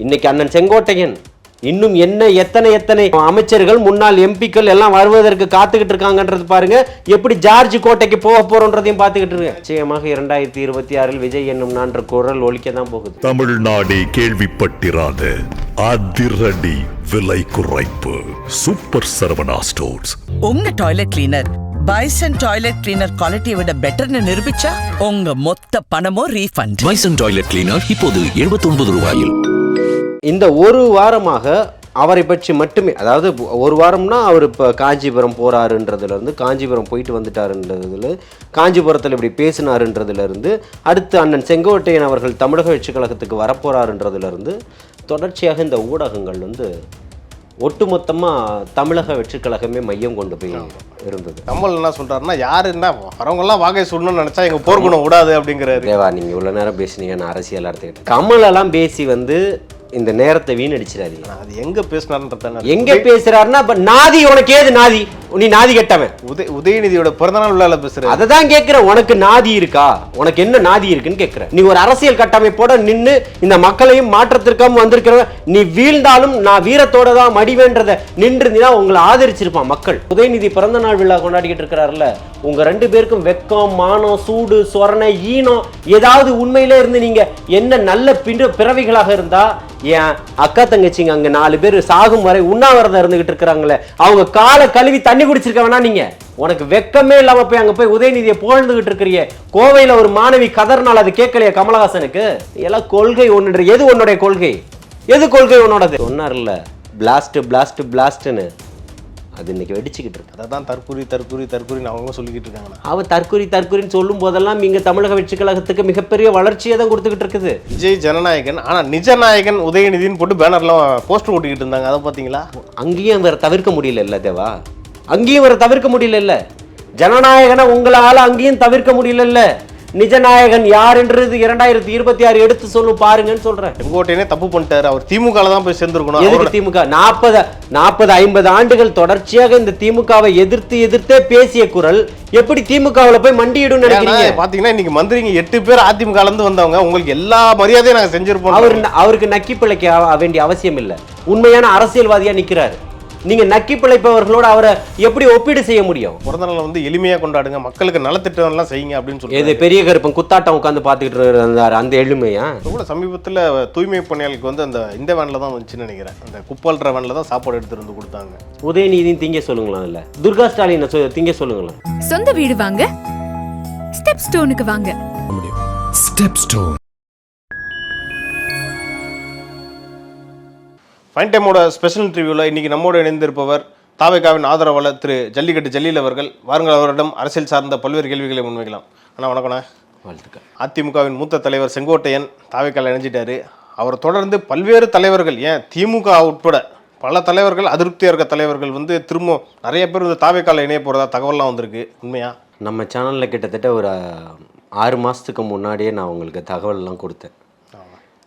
இன்னைக்கு அண்ணன் செங்கோட்டையன் இன்னும் என்ன எத்தனை அமைச்சர்கள் முன்னாள் எம்பிக்கள் எல்லாம் வருவதற்கு காத்துக்கிட்டு இருக்காங்கன்றது பாருங்க. எப்படி ஜார்ஜ் கோட்டைக்கு போக போறோன்றதையும் பார்த்துக்கிட்டு இருக்கு. நிச்சயமாக 2026 விஜய் என்னும் நான்ற குரல் ஒலிக்க தான் போகுது. தமிழ்நாடே கேள்விப்பட்டிராத அதிரடி விலை குறைப்பு சூப்பர் சரவணா ஸ்டோர்ஸ். உங்க toilet cleaner bison toilet cleaner குவாலிட்டியை விட பெட்டர்னு நிரூபிச்சா உங்க மொத்த பணமும் ரீஃபண்ட். பைசன் டாய்லெட் கிளீனர் இப்போது 79 ரூபாயில். இந்த ஒரு வாரமாக அவரை பற்றி மட்டுமே, அதாவது ஒரு வாரம்னா அவர் இப்போ காஞ்சிபுரம் போறாருன்றதுலேருந்து, காஞ்சிபுரம் போயிட்டு வந்துட்டாருன்றதுல, காஞ்சிபுரத்தில் இப்படி பேசினாருன்றதுலேருந்து, அடுத்து அண்ணன் செங்கோட்டையன் அவர்கள் தமிழக வெற்றிக் கழகத்துக்கு வரப்போறாருன்றதுலேருந்து தொடர்ச்சியாக இந்த ஊடகங்கள் வந்து ஒட்டுமொத்தமாக தமிழக வெற்றிக் கழகமே மையம் கொண்டு போய் இருந்தது. கமல் என்ன சொல்றாருன்னா, யாரு என்ன வரவங்கெல்லாம் வாகை சொல்லணும்னு நினைச்சா எங்க போர்க்குணம் விடாது அப்படிங்கிறாரு. தேவா, நீங்க இவ்வளவு நேரம் பேசுனீங்க, நான் அரசியல் எடுத்துக்கிட்டேன். கமல் எல்லாம் பேசி வந்து இந்த நேரத்தை வீணடிச்சிடாரு. அது எங்க பேசினாருன்றத, எங்க பேசுறாருன்னா நாதி, உனக்கு ஏது நாதி? நீ நாதி கெட்டவன். உதயநிதியோட பிறந்தநாள் விழால பேசுற. அதை தான் கேட்கிறேன், உனக்கு நாதி இருக்கா? உனக்கு என்ன நாதி இருக்குன்னு கேட்கிறேன். நீ ஒரு அரசியல் கட்டமைப்போட நின்று இந்த மக்களையும் மாற்றத்திற்காம வந்திருக்கிறவன், நீ வீழ்ந்தாலும் நான் வீரத்தோட தான் மடிவேன்றத நின்றுனா உங்களை ஆதரிச்சிருப்பான் மக்கள். உதயநிதி பிறந்த நாள் விழா கொண்டாடிக்கிட்டு இருக்கிறாருல, உங்க 2 பேருக்கும் வெக்கம், மானம், சூடு, சொரணை, ஈனம் ஏதாவது உண்மையிலே இருந்து நீங்க என்ன நல்ல பிறவிகளாக இருந்தா, ஏன் அக்கா தங்கச்சிங்க அங்க 4 பேர் சாகும் வரை உண்ணாவிரதம் இருந்துகிட்டு இருக்கிறாங்களே, அவங்க காலை கழுவி தண்ணி குடிச்சிருக்க வேணா? நீங்க உனக்கு வெக்கமே இல்லாம போய் அங்க போய் உதயநிதியை புகழ்ந்துகிட்டு இருக்கிறீங்க. கோவையில ஒரு மாணவி கதர்னால அது கேட்கலையா கமலஹாசனுக்கு? எல்லாம் கொள்கை ஒன்று. எது உன்னுடைய கொள்கை? எது கொள்கை உன்னோடது? சொன்னார்ல பிளாஸ்ட் பிளாஸ்ட் பிளாஸ்ட்னு, அது இன்னைக்கு வெடிச்சுக்கிட்டு இருக்கு. அதான் தற்கூரி அவங்க சொல்லிக்கிட்டு இருக்காங்க. அவ தற்கூரின்னு சொல்லும் போதெல்லாம் இங்க தமிழக வெற்றிக் கழகத்துக்கு மிகப்பெரிய வளர்ச்சியை தான் கொடுத்துக்கிட்டு இருக்குது. விஜய் ஜனநாயகன், ஆனா நிஜநாயகன் உதயநிதினு போட்டு பேனர்லாம் போஸ்டர் ஓட்டிக்கிட்டு இருந்தாங்க. அதை பாத்தீங்களா? அங்கேயும் வேற தவிர்க்க முடியல இல்ல தேவா, அங்கேயும் வேற தவிர்க்க முடியல இல்ல. ஜனநாயகனை உங்களால அங்கேயும் தவிர்க்க முடியல இல்ல. நிஜநாயகன் யாருன்றது 2026 எடுத்து சொல்லும் பாருங்கன்னு சொல்றேன். செங்கோட்டையனே தப்பு பண்ணிட்டாரு. அவர் திமுக தான் போய் சேர்ந்துருக்கணும். எதுக்கு திமுக? 40-50 ஆண்டுகள் தொடர்ச்சியாக இந்த திமுகவை எதிர்த்தே பேசிய குரல் எப்படி திமுகவில் போய் மண்டியிடும் நினைக்கிறீங்க? பாத்தீங்கன்னா இன்னைக்கு மந்திரிங்க 8 பேர் அதிமுக இருந்து வந்தவங்க. உங்களுக்கு எல்லா மரியாதையும் நாங்க செஞ்சிருப்போம். அவருக்கு நக்கி பிழைக்க வேண்டிய அவசியம் இல்லை. உண்மையான அரசியல்வாதியா நிக்கிறாரு. நீங்க நக்கி பிழைப்பவர்களோட அவரை எப்படி ஒப்பீடு செய்ய முடியும்? பிறந்த நாள் வந்து எளிமையா கொண்டாடுங்க, மக்களுக்கு நலத்திட்டம் எல்லாம் செய்யுங்க அப்படின்னு சொல்லி. இது பெரிய கருப்பன் குத்தாட்டம் உட்காந்து பாத்துக்கிட்டு இருந்தாரு, அந்த எளிமையா? கூட சமீபத்துல தூய்மை பணியாளருக்கு வந்து இந்த வேன்ல தான் வந்துச்சுன்னு நினைக்கிறேன். அந்த குப்பல்ற வேன்ல தான் சாப்பாடு எடுத்துட்டு வந்து கொடுத்தாங்க. உதயநிதியும் திங்க சொல்லுங்களா? இல்ல துர்கா ஸ்டாலின் திங்க சொல்லுங்களா? சொந்த வீடு வாங்க ஸ்டெப் ஸ்டோனுக்கு வாங்க. Step stone. ஃபைன் டைமோட ஸ்பெஷல் இன்டர்வியூவில் இன்னைக்கு நம்மோடு இணைந்திருப்பவர் தாவேகாவின் ஆதரவாளர் திரு ஜல்லிக்கட்டு ஜலீல் அவர்கள். வாருங்கள், அவரிடம் அரசியல் சார்ந்த பல்வேறு கேள்விகளை முன்வைக்கலாம். அண்ணா வணக்கண்ணா. வாழ்த்துக்கள். அதிமுகவின் மூத்த தலைவர் செங்கோட்டையன் தாவேகாவில் இணைஞ்சிட்டாரு. அவர் தொடர்ந்து பல்வேறு தலைவர்கள், ஏன் திமுக உட்பட பல தலைவர்கள், அதிருப்தியாக இருக்க தலைவர்கள் வந்து திரும்ப நிறைய பேர் வந்து தாவேகாவில் இணைய போகிறதா தகவல்லாம் வந்திருக்கு. உண்மையா? நம்ம சேனலில் கிட்டத்தட்ட ஒரு 6 மாதத்துக்கு முன்னாடியே நான் உங்களுக்கு தகவல்லாம் கொடுத்தேன்.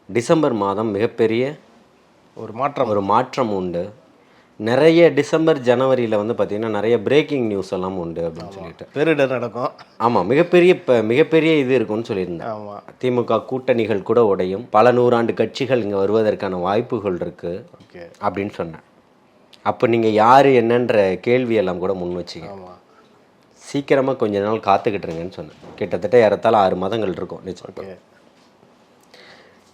டிசம்பர் மாதம் மிகப்பெரிய ஒரு மாற்றம் உண்டு. நிறைய டிசம்பர் ஜனவரியில் வந்து பார்த்தீங்கன்னா நிறைய பிரேக்கிங் நியூஸ் எல்லாம் உண்டு அப்படின்னு சொல்லிட்டு பேரிடர் நடக்கும். ஆமாம், மிகப்பெரிய இது இருக்குன்னு சொல்லியிருந்தேன். ஆமாம், திமுக கூட்டணிகள் கூட உடையும், பல 100 கட்சிகள் இங்கே வருவதற்கான வாய்ப்புகள் இருக்கு அப்படின்னு சொன்னேன். அப்போ நீங்கள் யார் என்னன்ற கேள்வியெல்லாம் கூட முன் வச்சிங்க. சீக்கிரமாக கொஞ்ச நாள் காத்துக்கிட்டு இருங்கன்னு சொன்னேன். கிட்டத்தட்ட ஏறத்தாழ 6 மாதங்கள் இருக்கும் நிச்சயம்.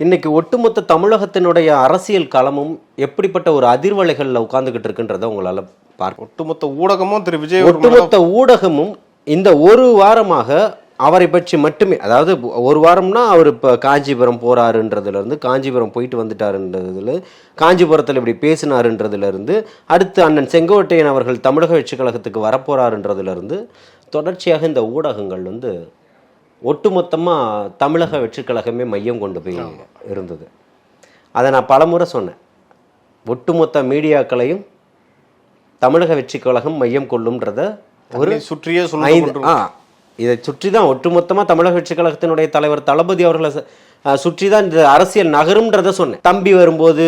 இன்னைக்கு ஒட்டுமொத்த தமிழகத்தினுடைய அரசியல் களமும் எப்படிப்பட்ட ஒரு அதிர்வலைகளில் உட்கார்ந்துகிட்டு இருக்குன்றதை உங்களால் பார்க்க. ஒட்டுமொத்த ஊடகமும் இந்த ஒரு வாரமாக அவரை பற்றி மட்டுமே, அதாவது ஒரு வாரம்னா அவர் இப்போ காஞ்சிபுரம் போறாருன்றதுலேருந்து, காஞ்சிபுரம் போயிட்டு வந்துட்டாருன்றதுல, காஞ்சிபுரத்தில் இப்படி பேசினாருன்றதுலேருந்து, அடுத்து அண்ணன் செங்கோட்டையன் அவர்கள் தமிழக வெற்றிக் கழகத்துக்கு வரப்போறாருன்றதுலேருந்து தொடர்ச்சியாக இந்த ஊடகங்கள் வந்து ஒட்டுமொத்தமாக தமிழக வெற்றிக் கழகமே மையம் கொண்டு போய் இருந்தது. அதை நான் பலமுறை சொன்னேன். ஒட்டுமொத்த மீடியாக்களையும் தமிழக வெற்றிக் கழகம் மையம் கொள்ளும்ன்றத ஒரு சுற்றியே இதை சுற்றி தான் ஒட்டுமொத்தமாக தமிழக வெற்றிக் கழகத்தினுடைய தலைவர் தளபதி அவர்களை சுற்றி தான் இந்த அரசியல் நகரும்ன்றத சொன்னேன். தம்பி வரும்போது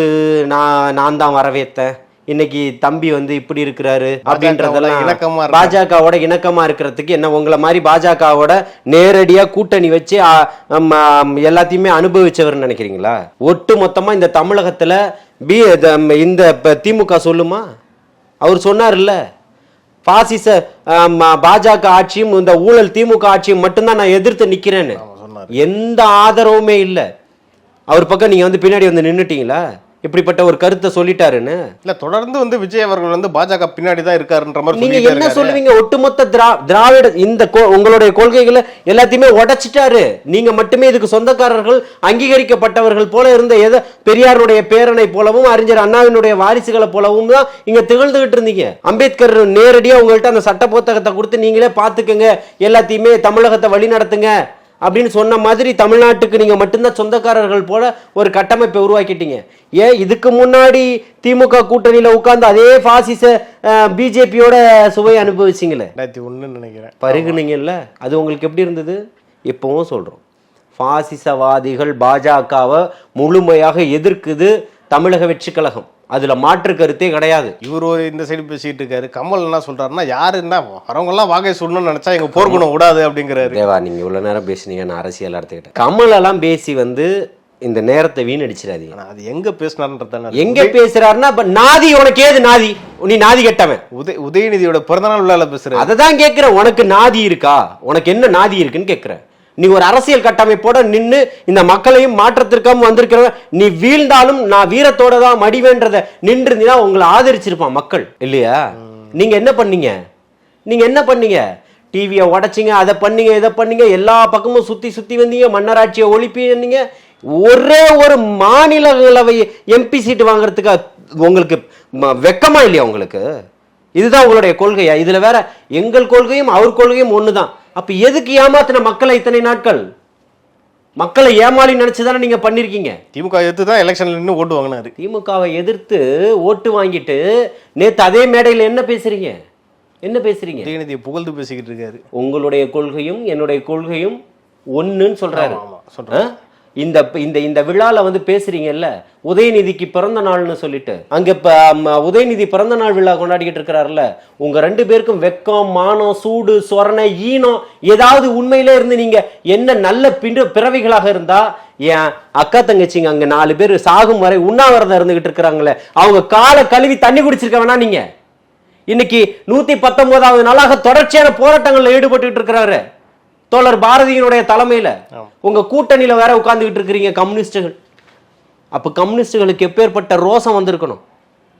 நான் தான் வரவேற்றேன், இன்னைக்கு தம்பி வந்து இப்படி இருக்கிறாரு அப்படின்றதெல்லாம் இணக்கமா இருக்கு. பாஜகவோட இணக்கமா இருக்கிறதுக்கு என்ன உங்களை மாதிரி பாஜகவோட நேரடியா கூட்டணி வச்சு எல்லாத்தையுமே அனுபவிச்சவர்னு நினைக்கிறீங்களா? ஒட்டு மொத்தமா இந்த தமிழகத்துல இந்த திமுக சொல்லுமா? அவர் சொன்னார்ல, பாசிச பாஜக ஆட்சியும் இந்த ஊழல் திமுக ஆட்சியும் மட்டும்தான் நான் எதிர்த்து நிக்கிறேன்னு. எந்த ஆதரவுமே இல்லை. அவர் பக்கம் நீங்க வந்து பின்னாடி வந்து நின்னுட்டீங்களா? இப்படிப்பட்ட ஒரு கருத்தை சொல்லிட்டாருன்னு. இல்ல, தொடர்ந்து வந்து விஜய் அவர்கள் வந்து பாஜக பின்னாடி தான் இருக்காருன்ற மாதிரி நீங்க என்ன சொல்லுவீங்க? ஒட்டுமொத்த திராவிட இந்த உங்களுடைய கொள்கைகளை எல்லாத்தையுமே உடைச்சிட்டாரு. நீங்க மட்டுமே இதுக்கு சொந்தக்காரர்கள், அங்கீகரிக்கப்பட்டவர்கள் போல இருந்த ஏதோ பெரியாருடைய பேரனை போலவும் அறிஞர் அண்ணாவினுடைய வாரிசுகளை போலவும் தான் இங்க திகழ்ந்துகிட்டு இருந்தீங்க. அம்பேத்கர் நேரடியா உங்கள்கிட்ட அந்த சட்ட புத்தகத்தை கொடுத்து நீங்களே பாத்துக்கங்க, எல்லாத்தையுமே தமிழகத்தை வழி நடத்துங்க அப்படின்னு சொன்ன மாதிரி தமிழ்நாட்டுக்கு நீங்க மட்டும்தான் சொந்தக்காரர்கள் போல ஒரு கட்டமைப்பை உருவாக்கிட்டீங்க. ஏன் இதுக்கு முன்னாடி திமுக கூட்டணியில உட்கார்ந்து அதே பாசிச பிஜேபியோட சுவை அனுபவிச்சிங்களே, 2001 நினைக்கிறேன், பருகுனீங்கல்ல? அது உங்களுக்கு எப்படி இருந்தது? இப்பவும் சொல்றோம், பாசிசவாதிகள் பாஜகவை முழுமையாக எதிர்க்குது தமிழக வெற்றி கழகம். அதுல மாற்று கருத்தே கிடையாது. இவர் ஒரு இந்த சைடு பேசிட்டு இருக்காரு. கமல் என்ன சொல்றாருன்னா, யாருன்னா வரவங்க எல்லாம் வாகை சொல்லணும்னு நினைச்சா எங்க போர்க்குணம் விடாது அப்படிங்கிறாரு. தேவா, நீங்க இவ்வளவு நேரம் பேசுனீங்க, நான் அரசியல் எடுத்துக்கிட்டேன். கமல் எல்லாம் பேசி வந்து இந்த நேரத்தை வீணடிச்சிடாதீங்க. அது எங்க பேசினாருன்றதான, எங்க பேசுறாருன்னா நாதி, உனக்கு ஏது நாதி? நீ நாதி கெட்டவன். உதயநிதியோட பிறந்தநாள் விழால பேசுற. அததான் கேட்கிறேன், உனக்கு நாதி இருக்கா? உனக்கு என்ன நாதி இருக்குன்னு கேட்கிறேன். நீ ஒரு அரசியல் கட்டமைப்போட நின்று இந்த மக்களையும் மாற்றத்திற்காக வந்திருக்கிற, நீ வீழ்ந்தாலும் நான் வீரத்தோட தான் மடிவேன்றத நின்று உங்களை ஆதரிச்சிருப்பான் மக்கள் இல்லையா? நீங்க என்ன பண்ணீங்க? டிவியை உடைச்சிங்க, அதை பண்ணீங்க, இதை பண்ணீங்க, எல்லா பக்கமும் சுத்தி சுத்தி வந்தீங்க, மன்னராட்சியை ஒழிப்பீங்க. ஒரே ஒரு மாநிலங்களவை எம்பி சீட்டு வாங்குறதுக்கு உங்களுக்கு வெக்கமா இல்லையா? உங்களுக்கு இதுதான் உங்களுடைய கொள்கையா? இதுல வேற எங்கள் கொள்கையும் அவர் கொள்கையும் ஒண்ணுதான். அப்ப எதுக்கு ஏமாத்தின மக்களை இத்தனை நாட்கள்? மக்களை ஏமாளி நினைச்சுதானே நீங்க பண்ணிருக்கீங்க. திமுக எதிர்த்து தான் எலெக்ஷன்ல நின்று ஓட்டு வாங்கினாரு. திமுகவை எதிர்த்து ஓட்டு வாங்கிட்டு நேத்து அதே மேடையில் என்ன பேசுறீங்க? உதயநிதியை புகழ்ந்து பேசிக்கிட்டு இருக்காரு. உங்களுடைய கொள்கையும் என்னுடைய கொள்கையும் ஒண்ணுன்னு சொல்றாரு. இந்த இந்த இந்த விழால வந்து பேசுறீங்கல்ல, உதயநிதிக்கு பிறந்த நாள்னு சொல்லிட்டு அங்க உதயநிதி பிறந்த நாள் விழா கொண்டாடிக்கிட்டு இருக்கிறாருல்ல, உங்க 2 பேருக்கும் வெக்கம், மானம், சூடு, சொரணை, ஈனம் ஏதாவது உண்மையிலே இருந்து நீங்க என்ன நல்ல பிறவிகளாக இருந்தா, ஏன் அக்கா தங்கச்சிங்க அங்க 4 பேர் சாகும் வரை உண்ணாவிரதம் இருந்துகிட்டு இருக்கிறாங்களே, அவங்க காலை கழுவி தண்ணி குடிச்சிருக்க வேணா? நீங்க இன்னைக்கு 119வது நாளாக தொடர்ச்சியான போராட்டங்கள்ல ஈடுபட்டு இருக்கிறாரு தோழர் பாரதியினுடைய தலைமையில. உங்க கூட்டணியில வேற உட்கார்ந்துகிட்டு இருக்கிறீங்க கம்யூனிஸ்டுகள். அப்ப கம்யூனிஸ்டுகளுக்கு எப்பேற்பட்ட ரோசம் வந்திருக்கணும்,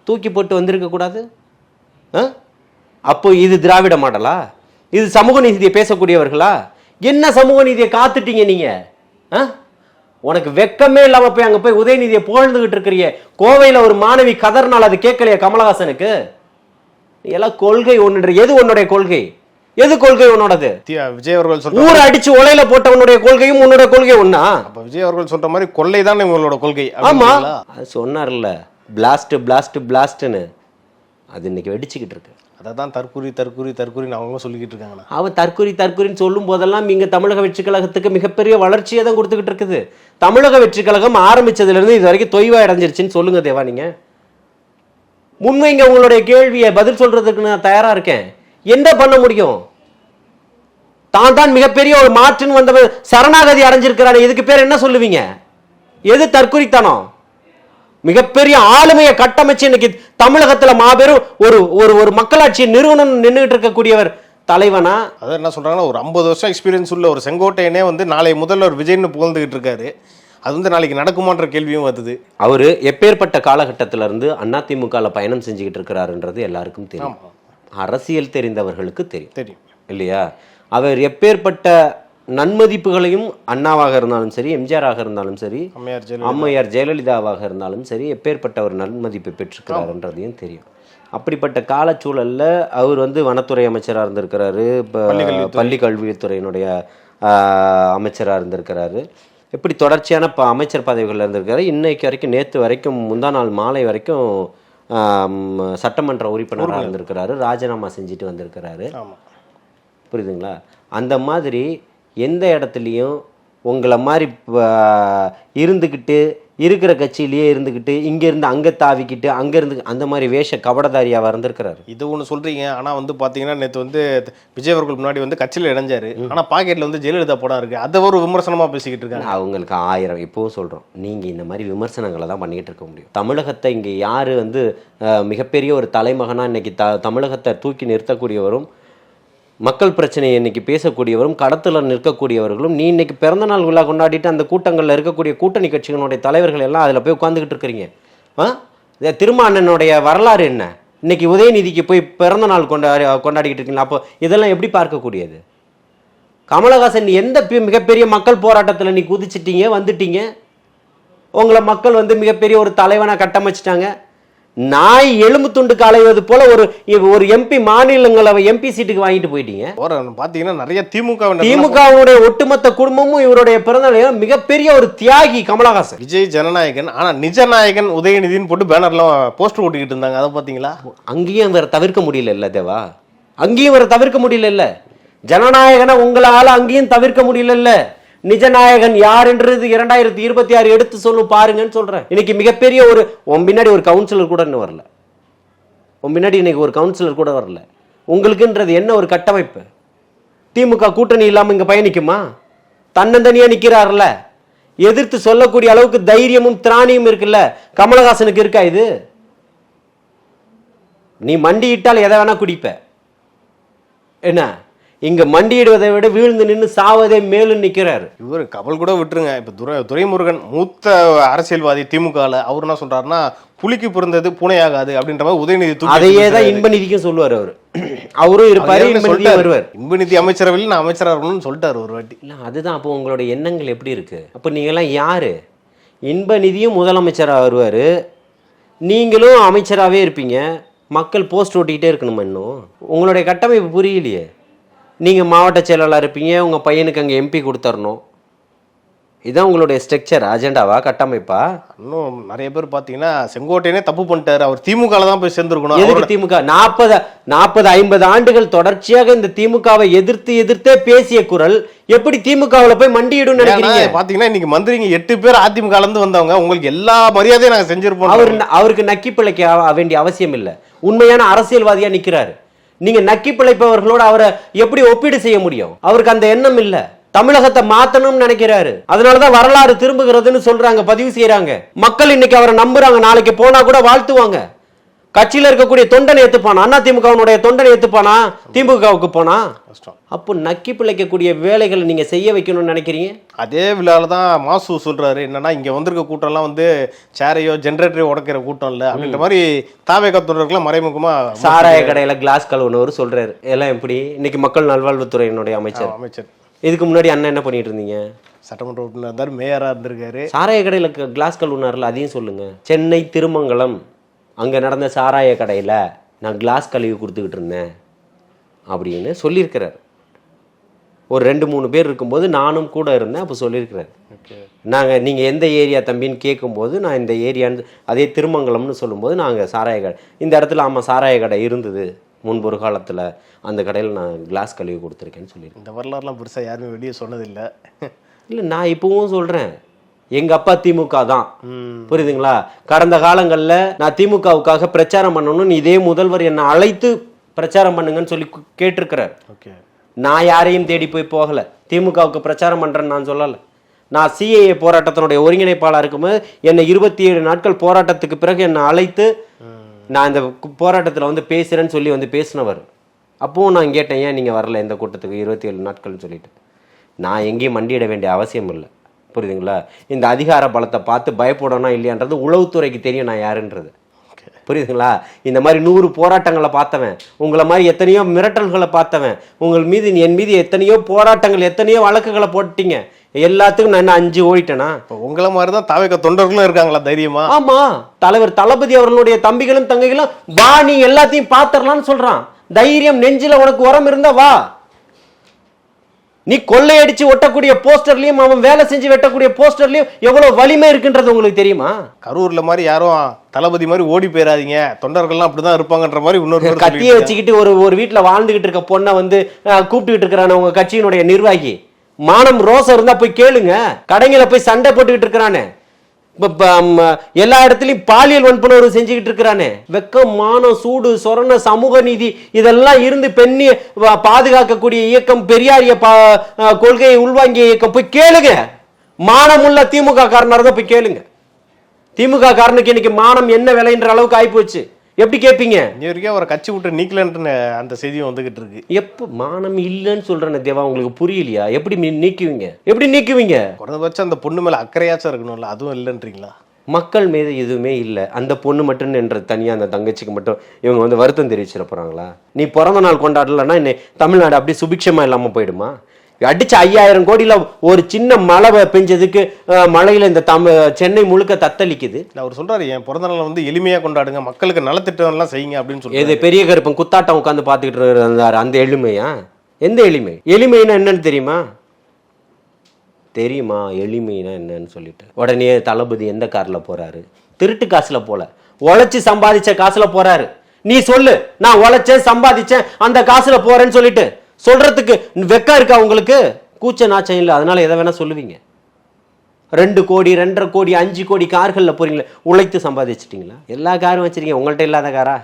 தூக்கி போட்டு வந்திருக்க கூடாது? அப்போ இது திராவிட மாடலா? இது சமூக நீதியை பேசக்கூடியவர்களா? என்ன சமூக நீதியை காத்துட்டீங்க நீங்க? உனக்கு வெக்கமே இல்லாம போய் அங்க போய் உதயநிதியை புகழ்ந்துகிட்டு இருக்கிறீங்க. கோவையில ஒரு மாணவி கதர்னால் அது கேட்கலையா கமலஹாசனுக்கு? எல்லாம் கொள்கை ஒன்று. எது உன்னுடைய கொள்கை? எது கொள்கை உன்னோடது? விஜய் அவர்கள் சொல்ற ஊர் அடிச்சு உலையில போட்டவனுடைய கொள்கையும் உன்னுடைய கொள்கை ஒண்ணா? அப்ப விஜய் அவர்கள் சொல்ற மாதிரி கொள்ளை தான் உங்களோட கொள்கை. ஆமா, அது சொன்னார்ல, பிளாஸ்ட் பிளாஸ்ட் பிளாஸ்ட்னு. அது இன்னைக்கு வெடிச்சுக்கிட்டு இருக்கு. அதான் தற்கூரி தற்கூரி தற்கூரின்னு அவங்க சொல்லிக்கிட்டு இருக்காங்க. அவன் தற்கூரி தற்கூரின்னு சொல்லும் போதெல்லாம் இங்க தமிழக வெற்றி கழகத்துக்கு மிகப்பெரிய வளர்ச்சியை தான் கொடுத்துக்கிட்டு இருக்குது. தமிழக வெற்றி கழகம் ஆரம்பிச்சதுல இருந்து இது வரைக்கும் தொய்வா அடைஞ்சிருச்சுன்னு சொல்லுங்க தேவா. நீங்க முன்வைங்க உங்களுடைய கேள்வியை, பதில் சொல்றதுக்கு நான் தயாரா இருக்கேன். என்ன பண்ண முடியும்? தான் மிகப்பெரிய ஒரு மாற்றுன்னு வந்தவன் சரணாகதி அடைஞ்சிருக்கிறான். இதுக்கு பேர் என்ன சொல்லுவீங்க? எது தற்குறித்தனம்? மிகப்பெரிய ஆளுமையை கட்டமைச்சு இன்னைக்கு தமிழகத்துல மாபெரும் ஒரு ஒரு மக்களாட்சி நிறுவனம் நின்றுட்டு இருக்கக்கூடியவர் தலைவனா? அதான் என்ன சொல்றாங்கன்னா, ஒரு 50 வருஷம் எக்ஸ்பீரியன்ஸ் உள்ள ஒரு செங்கோட்டையனே வந்து நாளை முதல்வர் விஜய்னு புகழ்ந்துகிட்டு இருக்காரு. அது வந்து நாளைக்கு நடக்குமான்ற கேள்வியும் வருது. அவரு எப்பேற்பட்ட காலகட்டத்தில இருந்து அதிமுகல பயணம் செஞ்சுக்கிட்டு இருக்கிறாருன்றது எல்லாருக்கும் தெரியும். அரசியல் தெரிந்தவர்களுக்கு தெரியும் இல்லையா? அவர் எப்பேற்பட்ட நன்மதிப்புகளையும் அண்ணாவாக இருந்தாலும் சரி, எம்ஜிஆராக இருந்தாலும் சரி, அம்மையார் ஜெயலலிதாவாக இருந்தாலும் சரி, எப்பேற்பட்ட ஒரு நன்மதிப்பை பெற்றிருக்கிறாருன்றதையும் தெரியும். அப்படிப்பட்ட காலச்சூழல்ல அவர் வந்து வனத்துறை அமைச்சராக இருந்திருக்கிறாரு, பள்ளி கல்வித்துறையினுடைய அமைச்சராக இருந்திருக்கிறாரு. எப்படி தொடர்ச்சியான அமைச்சர் பதவிகள் இருந்திருக்காரு. இன்னைக்கு வரைக்கும், நேற்று வரைக்கும், முந்தா நாள் மாலை வரைக்கும் சட்டமன்ற உறுப்பினராக இருந்திருக்கிறாரு. ராஜினாமா செஞ்சுட்டு வந்திருக்கிறாரு. புரியுதுங்களா? அந்த மாதிரி எந்த இடத்துலையும் உங்களை மாதிரி இருந்துக்கிட்டு இருக்கிற கட்சியிலேயே இருந்துக்கிட்டு இங்கேருந்து அங்கே தாவிக்கிட்டு அங்கேருந்து அந்த மாதிரி வேஷ கபடதாரியாக இருந்திருக்கிறாரு. இது ஒன்று சொல்கிறீங்க. ஆனால் வந்து பார்த்தீங்கன்னா நேற்று வந்து விஜய் அவர்கள் முன்னாடி வந்து கட்சியில் இணைஞ்சாரு. ஆனால் பாக்கெட்டில் வந்து ஜெயலலிதா படம் இருக்குது. அதை ஒரு விமர்சனமாக பேசிக்கிட்டு இருக்காங்க. அவங்களுக்கு 1000 இப்போவும் சொல்கிறோம், நீங்கள் இந்த மாதிரி விமர்சனங்களை தான் பண்ணிக்கிட்டு இருக்க முடியும். தமிழகத்தை இங்கே யார் வந்து மிகப்பெரிய ஒரு தலைமகனாக இன்னைக்கு தமிழகத்தை தூக்கி நிறுத்தக்கூடியவரும், மக்கள் பிரச்சனையை இன்னைக்கு பேசக்கூடியவரும், கடத்தில் நிற்கக்கூடியவர்களும், நீ இன்னைக்கு பிறந்தநாள் விழா கொண்டாடிட்டு அந்த கூட்டங்களில் இருக்கக்கூடிய கூட்டணி கட்சிகளுடைய தலைவர்கள் எல்லாம் அதில் போய் உட்காந்துக்கிட்டு இருக்கிறீங்க. திருமாண்ணனுடைய வரலாறு என்ன? இன்னைக்கு உதயநிதிக்கு போய் பிறந்தநாள் கொண்டாடிக்கிட்டு இருக்கீங்களா? அப்போ இதெல்லாம் எப்படி பார்க்கக்கூடியது? கமலஹாசன் எந்த மிகப்பெரிய மக்கள் போராட்டத்தில் நீ குதிச்சிட்டீங்க, வந்துட்டீங்க, உங்களை மக்கள் வந்து மிகப்பெரிய ஒரு தலைவனாக கட்டமைச்சிட்டாங்க. நாய் எலும்பு துண்டுக்கு அலைவது போல ஒரு எம்பி மாநிலங்களவை எம்பி சீட்டுக்கு வாங்கிட்டு போயிட்டீங்க. பாத்தீங்கன்னா நிறைய திமுகவுடைய ஒட்டுமொத்த குடும்பமும் இவருடைய பிறந்தநாள் மிகப்பெரிய ஒரு தியாகி கமலஹாசன். விஜய் ஜனநாயகன், ஆனா நிஜநாயகன் உதயநிதினு போட்டு பேனர்லாம் போஸ்டர் ஓட்டிக்கிட்டு இருந்தாங்க. அதை பாத்தீங்களா? அங்கேயும் வேற தவிர்க்க முடியல இல்ல தேவா, அங்கேயும் வேற தவிர்க்க முடியல இல்ல. ஜனநாயகனை உங்களால அங்கேயும் தவிர்க்க முடியல இல்ல. நிஜநாயகன் யாருன்றது 2026 எடுத்து சொல்லும் பாருங்கன்னு சொல்றேன். இன்னைக்கு மிகப்பெரிய உன் பின்னாடி ஒரு கவுன்சிலர் கூட இன்னும் வரல. உன் பின்னாடி இன்னைக்கு ஒரு கவுன்சிலர் கூட வரல. உங்களுக்குன்றது என்ன ஒரு கட்டமைப்பு? திமுக கூட்டணி இல்லாம இங்க பயணிக்குமா? தன்னந்தனியா நிக்கிறாருல, எதிர்த்து சொல்லக்கூடிய அளவுக்கு தைரியமும் திராணியும் இருக்குல்ல. கமலஹாசனுக்கு இருக்கா இது? நீ மண்டியிட்டால் எதை வேணா குடிப்ப. என்ன இங்க மண்டியிடுவதை விட வீழ்ந்து நின்று சாவதே மேலும் நிக்கிறாரு. இவர் கபல் கூட விட்டுருங்க. இப்ப துரைமுருகன் மூத்த அரசியல்வாதி திமுகல, அவர் என்ன சொல்றாருன்னா, புலிக்கு பிறந்தது பூனையாகாது அப்படின்ற மாதிரி உதயநிதி அதையே தான் இன்பநிதிக்கும் சொல்லுவார். அவரும் இருப்பாரு, வருவார். இன்பநிதி அமைச்சரவையில் நான் அமைச்சராக இருக்கணும்னு சொல்லிட்டாரு ஒரு வாட்டி. இல்ல அதுதான். அப்போ உங்களுடைய எண்ணங்கள் எப்படி இருக்கு? அப்ப நீங்க எல்லாம் யாரு? இன்பநிதியும் முதலமைச்சராக வருவாரு, நீங்களும் அமைச்சராகவே இருப்பீங்க. மக்கள் போஸ்ட் ஓட்டிக்கிட்டே இருக்கணுமா? இன்னும் உங்களுடைய கட்டமைப்பு புரியலையே. நீங்கள் மாவட்ட செயலாளர் இருப்பீங்க, உங்கள் பையனுக்கு அங்கே எம்பி கொடுத்துடணும். இதுதான் உங்களுடைய ஸ்ட்ரக்சர், அஜெண்டாவா, கட்டமைப்பா? இன்னும் நிறைய பேர் பார்த்தீங்கன்னா செங்கோட்டையனே தப்பு பண்ணிட்டாரு, அவர் திமுக தான் போய் சேர்ந்துருக்கணும். எதுக்கு திமுக? 40-50 ஆண்டுகள் தொடர்ச்சியாக இந்த திமுகவை எதிர்த்தே பேசிய குரல் எப்படி திமுகவில் போய் மண்டியிடும் நினைக்கிறீங்க? பாத்தீங்கன்னா இன்னைக்கு மந்திரிங்க 8 பேர் அதிமுக இருந்து வந்தவங்க. உங்களுக்கு எல்லா மரியாதையும் நாங்கள் செஞ்சிருப்போம். அவருக்கு நக்கி பிழைக்க வேண்டிய அவசியம் இல்லை. உண்மையான அரசியல்வாதியா நிற்கிறாரு. நீங்க நக்கி பிழைப்பவர்களோட அவரை எப்படி ஒப்பீடு செய்ய முடியும்? அவருக்கு அந்த எண்ணம் இல்ல. தமிழகத்தை மாத்தணும்னு நினைக்கிறாரு. அதனாலதான் வரலாறு திரும்புகிறதுன்னு சொல்றாங்க, பதிவு செய்யறாங்க. மக்கள் இன்னைக்கு அவரை நம்புறாங்க. நாளைக்கு போனா கூட வாழ்த்துவாங்க. கட்சியில இருக்கக்கூடிய தொண்டனை ஏத்துப்பானா? அண்ணா திமுகவுடைய தொண்டனை ஏத்துப்பானா திமுகவுக்கு போனா? அப்போ நக்கி பிழைக்கக்கூடிய வேலைகளை நீங்க செய்ய வைக்கணும்னு நினைக்கிறீங்க. அதே விழாவில் தான் மாசு சொல்றாரு என்னன்னா, இங்க வந்திருக்க கூட்டம்லாம் வந்து சேரையோ ஜென்ரேட்டரையோ உடைக்கிற கூட்டம் இல்லை அப்படின்ற மாதிரி தாவேக தொண்டர்கள்லாம் மறைமுகமா சாராய கடையில கிளாஸ் கழுவுனவர் சொல்றாரு. எல்லாம் எப்படி? இன்னைக்கு மக்கள் நல்வாழ்வுத்துறையினுடைய அமைச்சர். இதுக்கு முன்னாடி அண்ணன் என்ன பண்ணிட்டு இருந்தீங்க? சட்டமன்ற உறுப்பினர் இருந்தார், மேயரா இருந்திருக்காரு. சாராய கடையில கிளாஸ் கழுவுனார்ல, அதையும் சொல்லுங்க. சென்னை திருமங்கலம் அங்கே நடந்த சாராய கடையில் நான் கிளாஸ் கழுவி கொடுத்துக்கிட்டு இருந்தேன் அப்படின்னு சொல்லியிருக்கிறார். ஒரு 2-3 பேர் இருக்கும்போது நானும் கூட இருந்தேன். அப்போ சொல்லியிருக்கிறார். நீங்கள் எந்த ஏரியா தம்பின்னு கேட்கும்போது நான் இந்த ஏரியான்னு, அதே திருமங்கலம்னு சொல்லும்போது நாங்கள் சாராய கடை இந்த இடத்துல, ஆமாம் சாராய கடை இருந்தது முன்பு ஒரு காலத்தில், அந்த கடையில் நான் கிளாஸ் கழுவி கொடுத்துருக்கேன்னு சொல்லியிருக்கேன். இந்த வரலாறுலாம் பெருசாக யாருமே வெளியே சொன்னதில்லை. இல்லை, நான் இப்போவும் சொல்கிறேன், எங்க அப்பா திமுக தான். புரியுதுங்களா? கடந்த காலங்களில் நான் திமுகவுக்காக பிரச்சாரம் பண்ணணும்னு இதே முதல்வர் என்னை அழைத்து பிரச்சாரம் பண்ணுங்கன்னு சொல்லி கேட்டிருக்கிறார். நான் யாரையும் தேடி போய் போகல. திமுகவுக்கு பிரச்சாரம் பண்றேன்னு நான் சொல்லலை. நான் சிஏஏ போராட்டத்தினுடைய ஒருங்கிணைப்பாளர் இருக்கும்போது என்னை 27 நாட்கள் போராட்டத்துக்கு பிறகு என்னை அழைத்து நான் இந்த போராட்டத்தில் வந்து பேசுறேன்னு சொல்லி வந்து பேசினவர். அப்பவும் நான் கேட்டேன், ஏன் நீங்க வரல இந்த கூட்டத்துக்கு 27 நாட்கள்னு சொல்லிட்டு. நான் எங்கேயும் மண்டியிட வேண்டிய அவசியம் இல்லை. புரியுதுங்களா? இந்த அதிகார பலத்தை பார்த்து பயப்படணும் இல்லையான்றது உளவுத்துறைக்கு தெரியும் நான் யாருன்றது. புரியுதுங்களா? இந்த மாதிரி 100 போராட்டங்களை பார்த்தவன், உங்களை மாதிரி எத்தனையோ மிரட்டல்களை பார்த்தவன், என் மீது எத்தனையோ போராட்டங்கள், எத்தனையோ வழக்குகளை போட்டீங்க. எல்லாத்துக்கும் நான் என்ன 5 ஓடிட்டேனா? உங்களை மாதிரி தான் தாவேக தொண்டர்களும் இருக்காங்களா தைரியமா? ஆமா, தலைவர் தளபதி அவர்களுடைய தம்பிகளும் தங்கைகளும் வா நீ எல்லாத்தையும் பாத்திரலாம்னு சொல்றான். தைரியம் நெஞ்சில உனக்கு உரம் இருந்தா வா. நீ கொள்ளையடிச்சு ஒட்டக்கூடிய போஸ்டர்லயும், அவன் வேலை செஞ்சு வெட்டக்கூடிய போஸ்டர்லயும் எவ்வளவு வலிமை இருக்குன்றது உங்களுக்கு தெரியுமா? கரூர்ல மாதிரி யாரும் தளபதி மாதிரி ஓடி போயிடாதீங்க, தொண்டர்கள்லாம் அப்படிதான் இருப்பாங்கன்ற மாதிரி இன்னொரு கத்தியை வச்சுக்கிட்டு ஒரு வீட்டுல வாழ்ந்துகிட்டு இருக்க பொண்ணை வந்து கூப்பிட்டுக்கிட்டு இருக்கிறான உங்க கட்சியினுடைய நிர்வாகி. மானம் ரோசம் இருந்தா போய் கேளுங்க. கடைங்களை போய் சண்டை போட்டுக்கிட்டு இருக்கிறானே, எல்லா இடத்துலயும் பாலியல் வன்புணர்வு செஞ்சுக்கிட்டு இருக்கிறானே. வெக்கம், மானம், சூடு, சொரண, சமூக நீதி இதெல்லாம் இருந்து பெண்ணை பாதுகாக்கக்கூடிய இயக்கம், பெரியாரிய கொள்கையை உள்வாங்கிய இயக்கம் போய் கேளுங்க. மானமுள்ள திமுக காரனார் தான் போய் கேளுங்க. திமுக காரனுக்கு இன்னைக்கு மானம் என்ன விலைன்ற அளவுக்கு ஆயிப்போச்சு. எப்படி கேட்பீங்க? ஒரு கட்சி விட்டு நீக்கலன்னு அந்த செய்தியும் வந்துகிட்டு இருக்கு. எப்ப மானம் இல்லைன்னு சொல்றேன் தேவா, உங்களுக்கு புரியலையா? எப்படி நீக்குவீங்க? எப்படி நீக்குவீங்க? குறைந்தபட்சம் அந்த பொண்ணு மேல அக்கறையாச்சும் இருக்கணும்ல, அதுவும் இல்லைன்றீங்களா? மக்கள் மீது எதுவுமே இல்லை. அந்த பொண்ணு மட்டும் என்ற தனியாக அந்த தங்கச்சிக்கு மட்டும் இவங்க வந்து வருத்தம் தெரிவிச்சிட போறாங்களா? நீ பிறந்த நாள் கொண்டாடலன்னா இன்னை தமிழ்நாடு அப்படியே சுபிக்ஷமா இல்லாம போயிடுமா? அடிச்ச 5000 கோடியில ஒரு சின்ன மழை பெஞ்சதுக்கு மழையில இந்த சென்னை முழுக்க தத்தளிக்குது. அவர் சொல்றாரு, என் பிறந்த நாள் வந்து எளிமையா கொண்டாடுங்க, மக்களுக்கு நலத்திட்டம் எல்லாம் செய்யுங்க அப்படின்னு சொல்லி. இது பெரிய கருப்பன் குத்தாட்டம் உட்காந்து பார்த்துக்கிட்டு இருந்தாரு. அந்த எளிமையா? எந்த எளிமை? எளிமைன்னா என்னன்னு தெரியுமா? எளிமைனா என்னன்னு சொல்லிட்டு உடனே தளபதி எந்த கார்ல போறாரு? திருட்டு காசுல போல, உழைச்சு சம்பாதிச்ச காசுல போறாரு. நீ சொல்லு, நான் உழைச்சேன் சம்பாதிச்சேன் அந்த காசுல போறேன்னு சொல்லிட்டு சொல்றதுக்கு வெக்கம் இருக்கா உங்களுக்கு? கூச்ச நாச்சம் இல்லை, அதனால எதை வேணா சொல்லுவீங்க. 2 கோடி 2.5 கோடி 5 கோடி கார்கள்ல போறீங்களா? உழைத்து சம்பாதிச்சிட்டீங்களா? எல்லா காரும் வச்சிருக்கீங்க, உங்கள்கிட்ட இல்லாத காரா?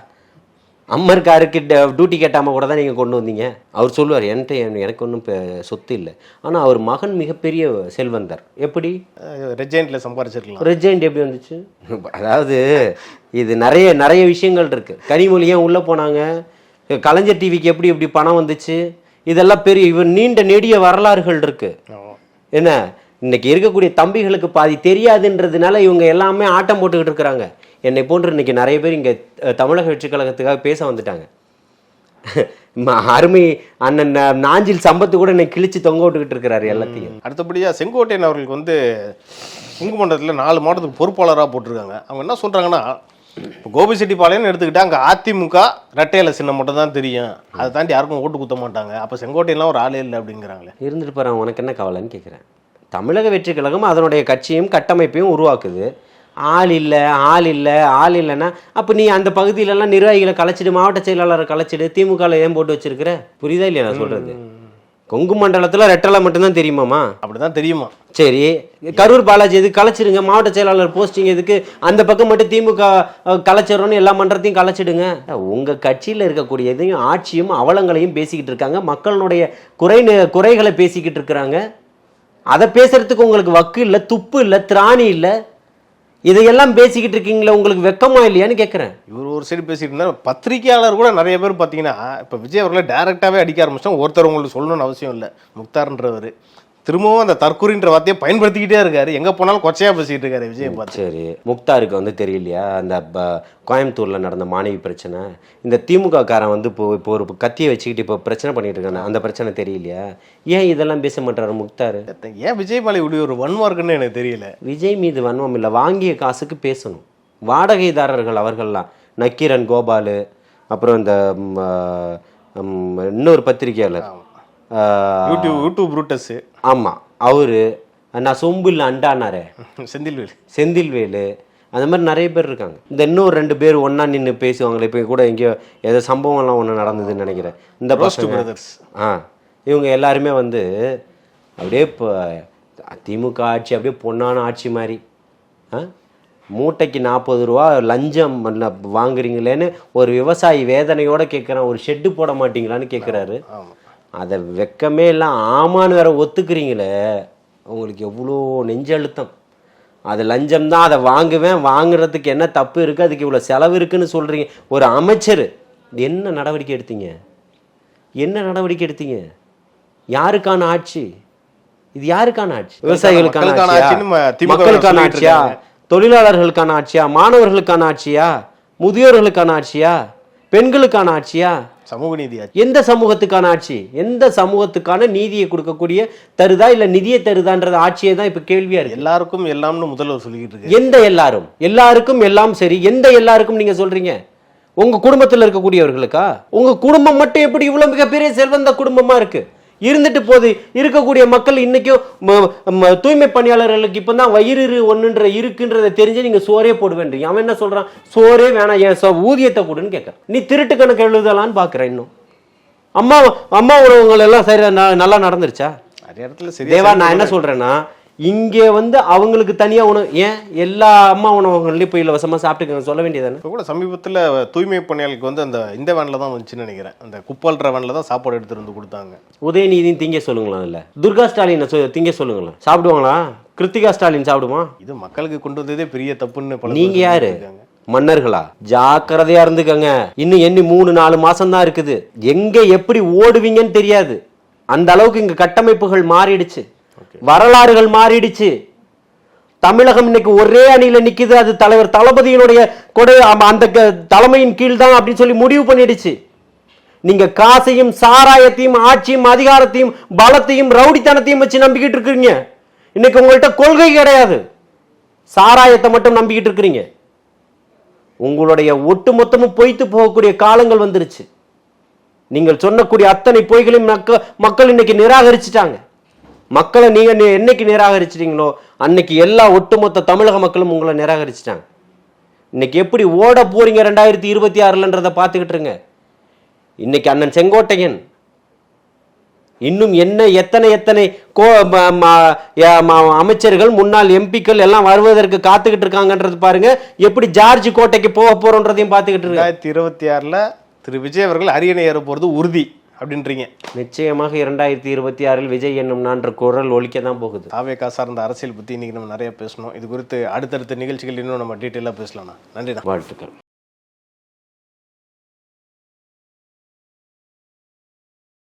அம்மர் காருக்கு டியூட்டி கேட்டாம கூட தான் நீங்க கொண்டு வந்தீங்க. அவர் சொல்லுவார், எனக்கு ஒன்றும் சொத்து இல்லை. ஆனா அவர் மகன் மிகப்பெரிய செல்வந்தர். எப்படி? ரெஜெயின்ட்ல சம்பாதிச்சிருக்கலாம். ரெஜெயின்ட் எப்படி வந்துச்சு? அதாவது இது நிறைய விஷயங்கள் இருக்கு. கனிமொழி ஏன் உள்ள போனாங்க? கலைஞர் டிவிக்கு எப்படி பணம் வந்துச்சு? இதெல்லாம் பெரிய நீண்ட நெடிய வரலாறுகள் இருக்கு. என்ன இன்னைக்கு இருக்கக்கூடிய தம்பிகளுக்கு பாதி தெரியாதுன்றதுனால இவங்க எல்லாமே ஆட்டம் போட்டுக்கிட்டு இருக்கிறாங்க. என்னை போன்று இன்னைக்கு நிறைய பேர் இங்க தமிழக வெற்றி கழகத்துக்காக பேச வந்துட்டாங்க. அருமை அண்ணன் நாஞ்சில் சம்பத்து கூட என்னை கிழிச்சு தொங்க விட்டுக்கிட்டு இருக்கிறாரு எல்லாத்தையும். அடுத்தபடியா செங்கோட்டையன் அவர்களுக்கு வந்து சிங்கமண்டலத்தில் 4 மாவட்டத்துக்கு பொறுப்பாளராக போட்டிருக்காங்க. அவங்க என்ன சொல்றாங்கன்னா, கோபிச்செட்டிப்பாளையம்னு எடுத்துக்கிட்டா அங்கே அதிமுக ரெட்டையில சின்னம் மட்டும் தான் தெரியும், அதை தாண்டி யாருக்கும் ஓட்டு குத்த மாட்டாங்க. அப்போ செங்கோட்டையெல்லாம் ஒரு ஆளே இல்லை அப்படிங்கிறாங்களே. இருந்துட்டு போறாங்க, உனக்கு என்ன கவலைன்னு கேட்குறேன். தமிழக வெற்றி கழகம் அதனுடைய கட்சியும் கட்டமைப்பையும் உருவாக்குது. ஆள் இல்லைன்னா அப்போ நீ அந்த பகுதியிலலாம் நிர்வாகிகளை கலைச்சிடு, மாவட்ட செயலாளரை கலைச்சிடு, திமுகவில் ஏன் போட்டு வச்சிருக்கிற? புரியுதா இல்லையா நான் சொல்றது? கொங்கு மண்டலத்தில் ரெட்டலை மட்டும்தான் தெரியுமாமா? அப்படிதான் தெரியுமா? சரி, கரூர் பாலாஜி எதுக்கு கலைச்சிடுங்க, மாவட்ட செயலாளர் போஸ்டிங் எதுக்கு? அந்த பக்கம் மட்டும் திமுக கலைச்சிடறோன்னு எல்லா மன்றத்தையும் கலைச்சிடுங்க. உங்க கட்சியில் இருக்கக்கூடிய எதையும் ஆட்சியும் அவலங்களையும் பேசிக்கிட்டு இருக்காங்க, மக்களுடைய குறைகளை பேசிக்கிட்டு இருக்கிறாங்க. அதை பேசுறதுக்கு உங்களுக்கு வக்கு இல்லை, துப்பு இல்லை, திராணி இல்லை. இதையெல்லாம் பேசிக்கிட்டு இருக்கீங்களா? உங்களுக்கு வெக்கமா இல்லையான்னு கேட்குறேன். இவர் ஒரு சைடு பேசிட்டு இருந்தா, பத்திரிகையாளர் கூட நிறைய பேர் பார்த்தீங்கன்னா இப்போ விஜய் அவர்களை டைரக்டாகவே அடிக்க ஆரம்பிச்சோம். ஒருத்தர் உங்களுக்கு சொல்லணும்னு அவசியம் இல்லை. முக்தார்ன்றவர் திரும்பவும் அந்த தற்கூரின்ற வார்த்தையை பயன்படுத்திக்கிட்டே இருக்காரு. எங்க போனாலும் கொச்சையா பேசிக்கிட்டு இருக்காரு விஜய் பார்த்து. சரி, முக்தாருக்கு வந்து தெரியலையா அந்த கோயம்புத்தூர்ல நடந்த மாணவி பிரச்சனை? இந்த திமுக காரன் வந்து இப்போ ஒரு கத்தியை வச்சுக்கிட்டு இப்போ பிரச்சனை பண்ணிட்டு இருக்காங்க, அந்த பிரச்சனை தெரியலையா? ஏன் இதெல்லாம் பேச மாட்டாரு முக்தார்? ஏன் விஜய் மேலே இப்படி ஒரு வன்மம் இருக்குன்னு எனக்கு தெரியல. விஜய் மீது வன்மம் இல்லை, வாங்கிய காசுக்கு பேசணும். வாடகைதாரர்கள் அவர்கள்லாம் நக்கீரன் கோபாலு, அப்புறம் இந்த இன்னொரு பத்திரிகையாளர் யூடியூப் ரூட்டஸ், ஆமா அவரு, நான் சொம்பு இல்லை அண்டானாரே செந்தில்வேலு, அந்த மாதிரி நிறைய பேர் இருக்காங்க. இந்த இன்னொரு 2 பேர் ஒன்னா நின்று பேசுவாங்களே, இப்போ கூட எங்கேயோ ஏதோ சம்பவம்லாம் ஒன்று நடந்ததுன்னு நினைக்கிறேன். இந்த பிரதர்ஸ் இவங்க எல்லாருமே வந்து அப்படியே இப்போ திமுக ஆட்சி அப்படியே பொன்னான ஆட்சி மாதிரி, மூட்டைக்கு 40 ரூபா லஞ்சம் வாங்குறீங்களேன்னு ஒரு விவசாயி வேதனையோட கேட்குறான். ஒரு ஷெட்டு போட மாட்டீங்களான்னு கேட்குறாரு. அதை வெக்கமே எல்லாம் ஆமான்னு வேற ஒத்துக்கிறீங்களே, உங்களுக்கு எவ்வளோ நெஞ்சழுத்தம். அது லஞ்சம் தான், அதை வாங்குறதுக்கு என்ன தப்பு இருக்குது, அதுக்கு இவ்வளோ செலவு இருக்குன்னு சொல்கிறீங்க. ஒரு அமைச்சர் என்ன நடவடிக்கை எடுத்தீங்க? யாருக்கான ஆட்சி இது? யாருக்கான ஆட்சி? விவசாயிகளுக்கான ஆட்சியா? மக்களுக்கான ஆட்சியா? தொழிலாளர்களுக்கான ஆட்சியா? மாணவர்களுக்கான ஆட்சியா? முதியோர்களுக்கான ஆட்சியா? பெண்களுக்கான ஆட்சியா? சமூக நீதி ஆட்சி. எந்த சமூகத்துக்கான ஆட்சி? எந்த சமூகத்துக்கான நீதியை கொடுக்கக்கூடிய தருதா இல்ல நிதியை தருதான்றது ஆட்சியே தான் இப்ப கேள்வியா இருக்கு. எல்லாருக்கும் எல்லாம்னு முதல்வர் சொல்லிக்கிட்டு இருக்கு. எந்த எல்லாருக்கும் எல்லாம் சரி, எந்த எல்லாருக்கும் நீங்க சொல்றீங்க? உங்க குடும்பத்தில் இருக்கக்கூடியவர்களுக்கா? உங்க குடும்பம் மட்டும் எப்படி இவ்வளவு மிகப்பெரிய செல்வந்த குடும்பமா இருக்கு? இருந்துட்டு போது இருக்கக்கூடிய மக்கள் இன்னைக்கும் தூய்மை பணியாளர்களுக்கு இப்பதான் வயிறு ஒண்ணுன்ற இருக்குன்றதை தெரிஞ்சு நீங்க சோறே போடுவேன்றீங்க. அவன் என்ன சொல்றான்? சோறே வேணாம், என் ஊதியத்தை கொடுன்னு கேட்கறான். நீ திருட்டு கணக்கு எழுதலான்னு பாக்குற. இன்னும் அம்மா உறவுகள் எல்லாம் சரி நல்லா நடந்துருச்சா? தேவா, நான் என்ன சொல்றேன்னா, இங்கே வந்து அவங்களுக்கு தனியா உணவு, ஏன் எல்லா அம்மா உணவகங்கள்லயும் போய் இலவசமா சாப்பிட்டுக்கங்க சொல்ல வேண்டியதானே? இப்போ கூட சமீபத்தில் தூய்மை பணியாளருக்கு வந்து இந்த வேனில் தான் வந்துச்சுன்னு நினைக்கிறேன். அந்த குப்பால்ற வேனில் தான் சாப்பாடு எடுத்துட்டு வந்து கொடுத்தாங்க. உதயநிதியும் திங்க சொல்லுங்களேன், இல்ல துர்கா ஸ்டாலின் திங்க சொல்லுங்களேன், சாப்பிடுவாங்களா? கிருத்திகா ஸ்டாலின் சாப்பிடுமா? இது மக்களுக்கு கொண்டு வந்ததே பெரிய தப்புன்னு பல நீங்க பேர் யாரு? சொல்லியிருக்காங்க. மன்னர்களா? ஜாக்கிரதையா இருந்துக்கங்க. இன்னும் எண்ணி 3-4 மாசம் தான் இருக்குது. எங்க எப்படி ஓடுவீங்கன்னு தெரியாது. அந்த அளவுக்கு இங்க கட்டமைப்புகள் மாறிடுச்சு, வரலாறுகள் மாறிடுச்சு. தமிழகம் இன்னைக்கு ஒரே அணியில நிக்குது. அது தலைவர் தளபதியினுடைய கொடை, அந்த தலைமையின் கீழ் தான் அப்படின்னு சொல்லி முடிவு பண்ணிடுச்சு. நீங்க காசையும் சாராயத்தையும் ஆட்சியும் அதிகாரத்தையும் பலத்தையும் ரவுடித்தனத்தையும் வச்சு நம்பிக்கிட்டு இருக்கீங்க. இன்னைக்கு உங்கள்கிட்ட கொள்கை கிடையாது, சாராயத்தை மட்டும் நம்பிக்கிட்டு இருக்கிறீங்க. உங்களுடைய ஒட்டுமொத்தமும் பொய்த்து போகக்கூடிய காலங்கள் வந்துருச்சு. நீங்கள் சொன்னக்கூடிய அத்தனை பொய்களையும் மக்கள் இன்னைக்கு நிராகரிச்சுட்டாங்க. மக்களை நீங்க என்னைக்கு நிராகரிச்சிட்டீங்களோ அன்னைக்கு எல்லா ஒட்டுமொத்த தமிழக மக்களும் உங்களை நிராகரிச்சுட்டாங்க. இன்னைக்கு எப்படி ஓட போறீங்க 2026ன்றதை பார்த்துக்கிட்டு இருங்க. இன்னைக்கு அண்ணன் செங்கோட்டையன் இன்னும் எத்தனை அமைச்சர்கள் முன்னாள் எம்பிக்கள் எல்லாம் வருவதற்கு காத்துக்கிட்டு இருக்காங்கன்றது பாருங்க. எப்படி ஜார்ஜ் கோட்டைக்கு போக போறோன்றதையும் பார்த்துக்கிட்டு இருக்காங்க. 2026ல் திரு விஜய் அவர்கள் அரியணை ஏற போறது உறுதி அப்படின்றீங்க. நிச்சயமாக 2026 விஜய் என்னும் நான்ற குரல் ஒலிக்க தான் போகுது. தாவேகா சார்ந்த அரசியல் பத்தி இன்னைக்கு நம்ம நிறைய பேசணும். இது குறித்து அடுத்தடுத்த நிகழ்ச்சிகள் இன்னும் நம்ம டீட்டெயிலாக பேசலாம்ண்ணா. நன்றிண்ணா. வாழ்த்துக்கள்.